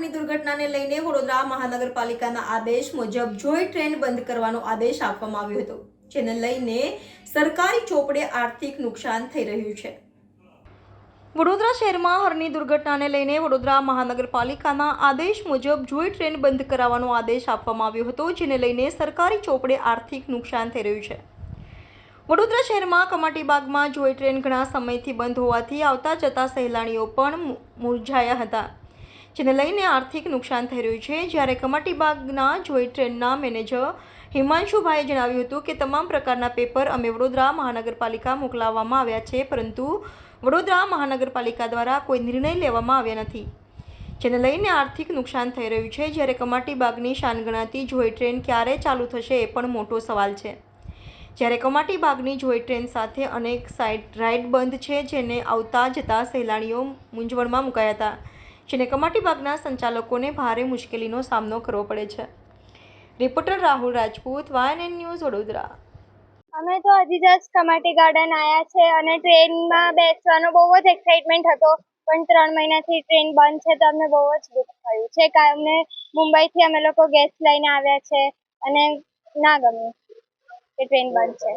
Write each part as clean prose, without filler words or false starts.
હરની દુર્ઘટનાને લઈને વડોદરા મહાનગરપાલિકાના આદેશ મુજબ જોઈ ટ્રેન બંધ કરવાનો આદેશ આપવામાં આવ્યો હતો, જેને લઈને સરકારી ચોપડે આર્થિક નુકસાન થઈ રહ્યું છે। વડોદરા શહેરમાં હરની દુર્ઘટનાને લઈને વડોદરા મહાનગરપાલિકાના આદેશ મુજબ જોઈ ટ્રેન બંધ કરાવવાનો આદેશ આપવામાં આવ્યો હતો, જેને લઈને સરકારી ચોપડે આર્થિક નુકસાન થઈ રહ્યું છે। વડોદરા શહેરમાં કમાટીબાગમાં જોઈ ટ્રેન ઘણા સમયથી બંધ હોવાથી આવતા જતા સહેલાણીઓ પણ મૂંઝાયા હતા, જેને લઈને આર્થિક નુકસાન થઈ રહ્યું છે। જ્યારે કમાટીબાગના જોઈ ટ્રેનના મેનેજર હિમાંશુભાઈએ જણાવ્યું હતું કે તમામ પ્રકારના પેપર અમે વડોદરા મહાનગરપાલિકા મોકલાવવામાં આવ્યા છે, પરંતુ વડોદરા મહાનગરપાલિકા દ્વારા કોઈ નિર્ણય લેવામાં આવ્યા નથી, જેને લઈને આર્થિક નુકસાન થઈ રહ્યું છે। જ્યારે કમાટીબાગની શાન ગણાતી જોઈ ટ્રેન ક્યારે ચાલુ થશે એ પણ મોટો સવાલ છે। જ્યારે કમાટીબાગની જોઈ ટ્રેન સાથે અનેક સાઇડ રાઇડ બંધ છે, જેને આવતા જતા સહેલાણીઓ મૂંઝવણમાં મુકાયા હતા, જેને કમાટીબાગના સંચાલકોને ભારે મુશ્કેલીનો સામનો કરવો પડે છે। Reporter Rahul Rajput, YNN news, Vadodara. અમે તો હજી જસ્ટ કમાટી ગાર્ડન આવ્યા છે અને ટ્રેનમાં બેસવાનો બહુ જ એક્સાઇટમેન્ટ હતો, પણ 3 મહિનાથી ટ્રેન બંધ છે તો અમને બહુ જ દુઃખ થયું છે। કારણ અમને મુંબઈથી અમે લોકો ગેસ્ટ લઈને આવ્યા છે અને ના ગમ્યું કે ટ્રેન બંધ છે।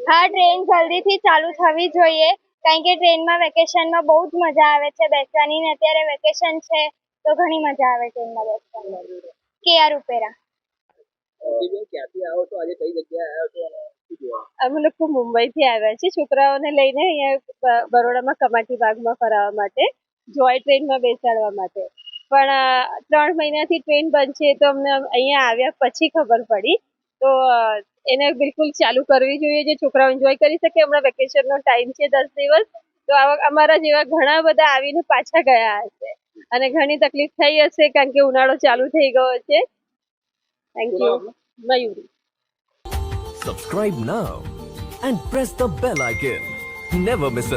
હા, ટ્રેન જલ્દીથી ચાલુ થવી જોઈએ, કારણ કે ટ્રેનમાં વેકેશનમાં બહુ જ મજા આવે છે બેસવાની, ને અત્યારે વેકેશન છે તો ઘણી મજા આવે ટ્રેનમાં બેસવાની। KR ઉપેરા। અમે લોકો મુંબઈથી આવ્યા છીએ છોકરાઓને લઈને અહીંયા બરોડામાં કમાટીબાગમાં ફરાવવા માટે, જોય ટ્રેનમાં બેસાડવા માટે, પણ 3 મહિનાથી ટ્રેન બંધ છે તો અમને અહીંયા આવ્યા પછી ખબર પડી, તો એને બિલકુલ ચાલુ કરવી જોઈએ જે છોકરાઓ એન્જોય કરી શકે। હમણાં વેકેશનનો ટાઈમ છે 10 દિવસ, તો અમારા જેવા ઘણા બધા આવીને પાછા ગયા હશે અને ઘણી તકલીફ થઈ હશે કારણ કે ઉનાળો ચાલુ થઈ ગયો છે। Thank you. Mayuri. Subscribe now and press the bell icon. Never miss an